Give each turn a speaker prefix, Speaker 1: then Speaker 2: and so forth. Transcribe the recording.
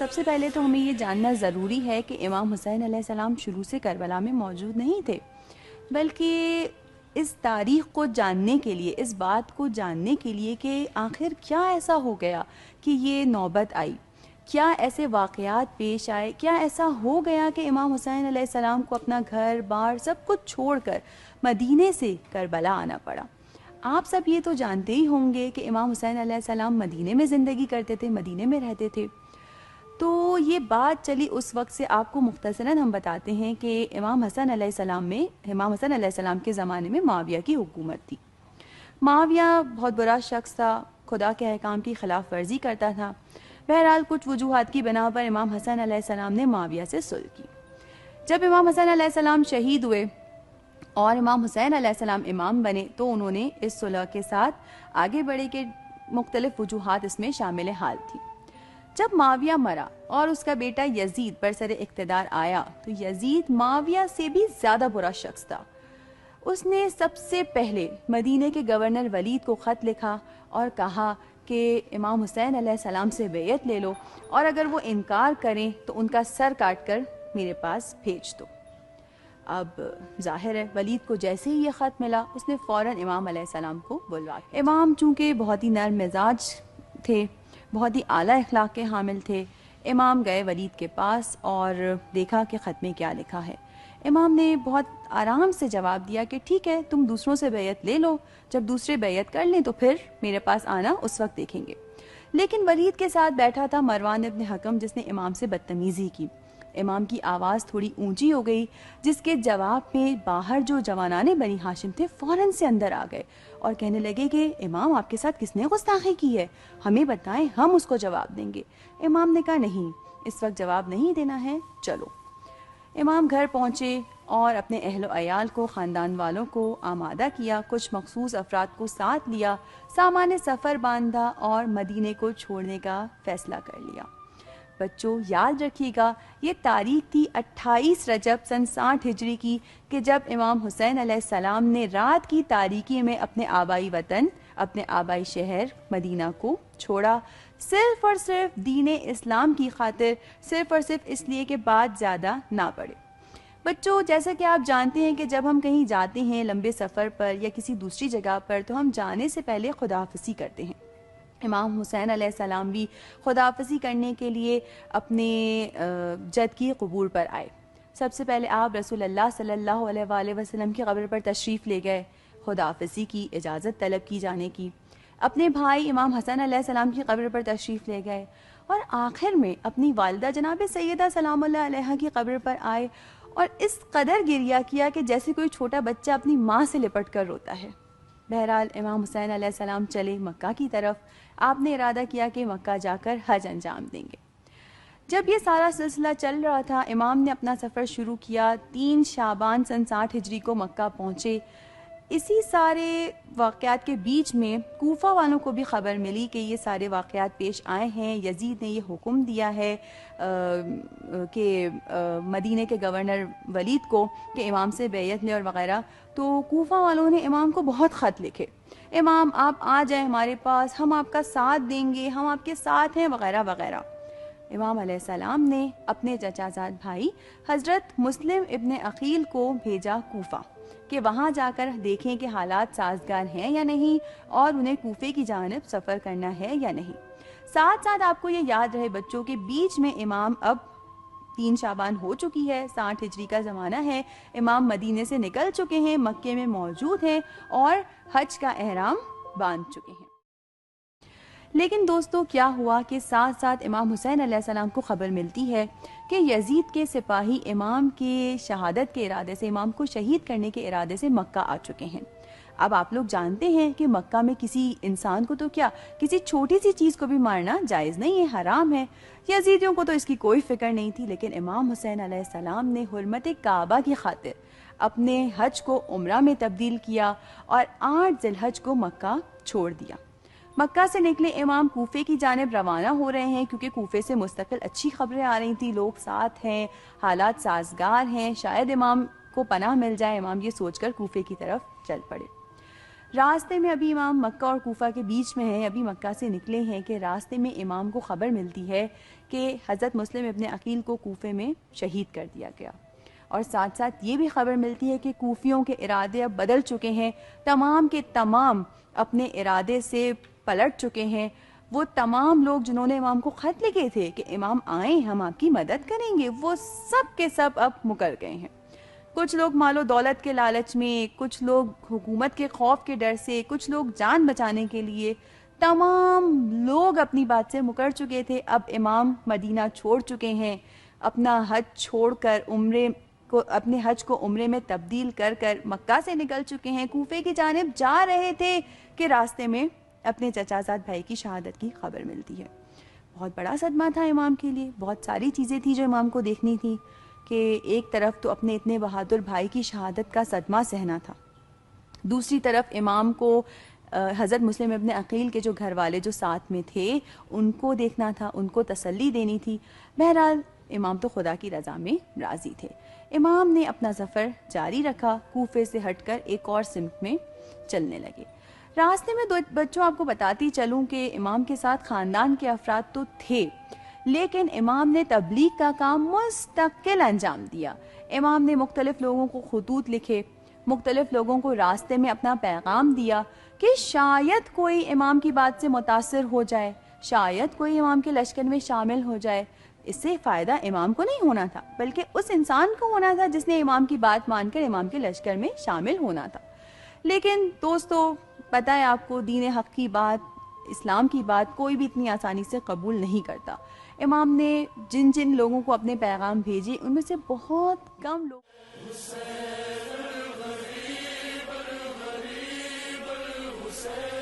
Speaker 1: سب سے پہلے تو ہمیں یہ جاننا ضروری ہے کہ امام حسین علیہ السلام شروع سے کربلا میں موجود نہیں تھے، بلکہ اس تاریخ کو جاننے کے لیے، اس بات کو جاننے کے لیے کہ آخر کیا ایسا ہو گیا کہ یہ نوبت آئی، کیا ایسے واقعات پیش آئے، کیا ایسا ہو گیا کہ امام حسین علیہ السلام کو اپنا گھر بار سب کچھ چھوڑ کر مدینے سے کربلا آنا پڑا۔ آپ سب یہ تو جانتے ہی ہوں گے کہ امام حسین علیہ السلام مدینے میں زندگی کرتے تھے، مدینے میں رہتے تھے۔ تو یہ بات چلی اس وقت سے، آپ کو مختصراً ہم بتاتے ہیں کہ امام حسن علیہ السلام کے زمانے میں معاویہ کی حکومت تھی۔ معاویہ بہت برا شخص تھا، خدا کے احکام کی خلاف ورزی کرتا تھا۔ بہرحال کچھ وجوہات کی بنا پر امام حسن علیہ السلام نے معاویہ سے صلح کی۔ جب امام حسن علیہ السلام شہید ہوئے اور امام حسین علیہ السلام امام بنے تو انہوں نے اس صلح کے ساتھ آگے بڑھے کہ مختلف وجوہات اس میں شامل حال تھی۔ جب معاویہ مرا اور اس کا بیٹا یزید برسر اقتدار آیا تو یزید معاویہ سے بھی زیادہ برا شخص تھا۔ اس نے سب سے پہلے مدینے کے گورنر ولید کو خط لکھا اور کہا کہ امام حسین علیہ السلام سے بیعت لے لو، اور اگر وہ انکار کریں تو ان کا سر کاٹ کر میرے پاس بھیج دو۔ اب ظاہر ہے ولید کو جیسے ہی یہ خط ملا اس نے فوراً امام علیہ السلام کو بلوا دیا۔ امام چونکہ بہت ہی نرم مزاج تھے، بہت ہی اعلیٰ اخلاق کے حامل تھے، امام گئے ولید کے پاس اور دیکھا کہ خط میں کیا لکھا ہے۔ امام نے بہت آرام سے جواب دیا کہ ٹھیک ہے، تم دوسروں سے بیعت لے لو، جب دوسرے بیعت کر لیں تو پھر میرے پاس آنا، اس وقت دیکھیں گے۔ لیکن ولید کے ساتھ بیٹھا تھا مروان ابن حکم، جس نے امام سے بدتمیزی کی۔ امام کی آواز تھوڑی اونچی ہو گئی، جس کے جواب میں باہر جو جوانان بنی ہاشم تھے فوراً سے اندر آ گئے اور کہنے لگے کہ امام آپ کے ساتھ کس نے گستاخی کی ہے، ہمیں بتائیں، ہم اس کو جواب دیں گے۔ امام نے کہا نہیں، اس وقت جواب نہیں دینا ہے، چلو۔ امام گھر پہنچے اور اپنے اہل و عیال کو، خاندان والوں کو آمادہ کیا، کچھ مخصوص افراد کو ساتھ لیا، سامان سفر باندھا اور مدینے کو چھوڑنے کا فیصلہ کر لیا۔ بچوں یاد رکھیے گا، یہ تاریخ تھی 28 رجب سن 60 ہجری کی کہ جب امام حسین علیہ السلام نے رات کی تاریکی میں اپنے آبائی وطن، اپنے آبائی شہر مدینہ کو چھوڑا، صرف اور صرف دین اسلام کی خاطر، صرف اور صرف اس لیے کہ بات زیادہ نہ بڑھے۔ بچوں جیسا کہ آپ جانتے ہیں کہ جب ہم کہیں جاتے ہیں لمبے سفر پر یا کسی دوسری جگہ پر تو ہم جانے سے پہلے خداحافظی کرتے ہیں۔ امام حسین علیہ السلام بھی خداحافظی کرنے کے لیے اپنے جد کی قبور پر آئے۔ سب سے پہلے آپ رسول اللہ صلی اللہ علیہ وآلہ وسلم کی قبر پر تشریف لے گئے، خداحافظی کی اجازت طلب کی جانے کی۔ اپنے بھائی امام حسن علیہ السلام کی قبر پر تشریف لے گئے اور آخر میں اپنی والدہ جناب سیدہ سلام اللہ علیہا کی قبر پر آئے اور اس قدر گریہ کیا کہ جیسے کوئی چھوٹا بچہ اپنی ماں سے لپٹ کر روتا ہے۔ بہرحال امام حسین علیہ السلام چلے مکہ کی طرف۔ آپ نے ارادہ کیا کہ مکہ جا کر حج انجام دیں گے۔ جب یہ سارا سلسلہ چل رہا تھا امام نے اپنا سفر شروع کیا۔ 3 شعبان سن 60 ہجری کو مکہ پہنچے۔ اسی سارے واقعات کے بیچ میں کوفہ والوں کو بھی خبر ملی کہ یہ سارے واقعات پیش آئے ہیں، یزید نے یہ حکم دیا ہے کہ مدینے کے گورنر ولید کو کہ امام سے بیعت لے اور وغیرہ۔ تو کوفہ والوں نے امام کو بہت خط لکھے، امام آپ آ جائیں ہمارے پاس، ہم آپ کا ساتھ دیں گے، ہم آپ کے ساتھ ہیں وغیرہ وغیرہ۔ امام علیہ السلام نے اپنے چچا زاد بھائی حضرت مسلم ابن عقیل کو بھیجا کوفہ کہ وہاں جا کر دیکھیں کہ حالات سازگار ہیں یا نہیں اور انہیں کوفے کی جانب سفر کرنا ہے یا نہیں۔ ساتھ ساتھ آپ کو یہ یاد رہے بچوں کے بیچ میں امام اب 3 شعبان ہو چکی ہے، 60 ہجری کا زمانہ ہے، امام مدینے سے نکل چکے ہیں، مکے میں موجود ہیں اور حج کا احرام باندھ چکے ہیں۔ لیکن دوستو کیا ہوا کہ ساتھ ساتھ امام حسین علیہ السلام کو خبر ملتی ہے کہ یزید کے سپاہی امام کے شہادت کے ارادے سے، امام کو شہید کرنے کے ارادے سے مکہ آ چکے ہیں۔ اب آپ لوگ جانتے ہیں کہ مکہ میں کسی انسان کو تو کیا، کسی چھوٹی سی چیز کو بھی مارنا جائز نہیں ہے، حرام ہے۔ یزیدیوں کو تو اس کی کوئی فکر نہیں تھی، لیکن امام حسین علیہ السلام نے حرمت کعبہ کی خاطر اپنے حج کو عمرہ میں تبدیل کیا اور 8 ذی الحج کو مکہ چھوڑ دیا۔ مکہ سے نکلے امام کوفے کی جانب روانہ ہو رہے ہیں کیونکہ کوفے سے مستقل اچھی خبریں آ رہی تھیں، لوگ ساتھ ہیں، حالات سازگار ہیں، شاید امام کو پناہ مل جائے۔ امام یہ سوچ کر کوفے کی طرف چل پڑے۔ راستے میں ابھی امام مکہ اور کوفہ کے بیچ میں ہیں، ابھی مکہ سے نکلے ہیں کہ راستے میں امام کو خبر ملتی ہے کہ حضرت مسلم ابن عقیل کو کوفے میں شہید کر دیا گیا، اور ساتھ ساتھ یہ بھی خبر ملتی ہے کہ کوفیوں کے ارادے اب بدل چکے ہیں، تمام کے تمام اپنے ارادے سے پلٹ چکے ہیں۔ وہ تمام لوگ جنہوں نے امام کو خط لکھے تھے کہ امام آئیں ہم آپ کی مدد کریں گے، وہ سب کے سب اب مکر گئے ہیں۔ کچھ لوگ مال و دولت کے لالچ میں، کچھ لوگ حکومت کے خوف کے ڈر سے، کچھ لوگ جان بچانے کے لیے، تمام لوگ اپنی بات سے مکر چکے تھے۔ اب امام مدینہ چھوڑ چکے ہیں، اپنا حج چھوڑ کر اپنے حج کو عمرے میں تبدیل کر کر مکہ سے نکل چکے ہیں، کوفے کی جانب جا رہے تھے کہ راستے میں اپنے چچا زاد بھائی کی شہادت کی خبر ملتی ہے۔ بہت بڑا صدمہ تھا امام کے لیے، بہت ساری چیزیں تھیں جو امام کو دیکھنی تھی، کہ ایک طرف تو اپنے اتنے بہادر بھائی کی شہادت کا صدمہ سہنا تھا، دوسری طرف امام کو حضرت مسلم ابن عقیل کے جو گھر والے جو ساتھ میں تھے ان کو دیکھنا تھا، ان کو تسلی دینی تھی۔ بہرحال امام تو خدا کی رضا میں راضی تھے۔ امام نے اپنا سفر جاری رکھا، کوفے سے ہٹ کر ایک اور سمت میں چلنے لگے۔ راستے میں بچوں آپ کو بتاتی چلوں کہ امام کے ساتھ خاندان کے افراد تو تھے، لیکن امام نے تبلیغ کا کام مستقل انجام دیا۔ امام نے مختلف لوگوں کو خطوط لکھے، مختلف لوگوں کو راستے میں اپنا پیغام دیا کہ شاید کوئی امام کی بات سے متاثر ہو جائے، شاید کوئی امام کے لشکر میں شامل ہو جائے۔ اس سے فائدہ امام کو نہیں ہونا تھا، بلکہ اس انسان کو ہونا تھا جس نے امام کی بات مان کر امام کے لشکر میں شامل ہونا تھا۔ لیکن دوستو، پتہ ہے آپ کو، دین حق کی بات، اسلام کی بات کوئی بھی اتنی آسانی سے قبول نہیں کرتا۔ امام نے جن لوگوں کو اپنے پیغام بھیجے ان میں سے بہت کم لوگ
Speaker 2: حسین الغریب الغریب الحسین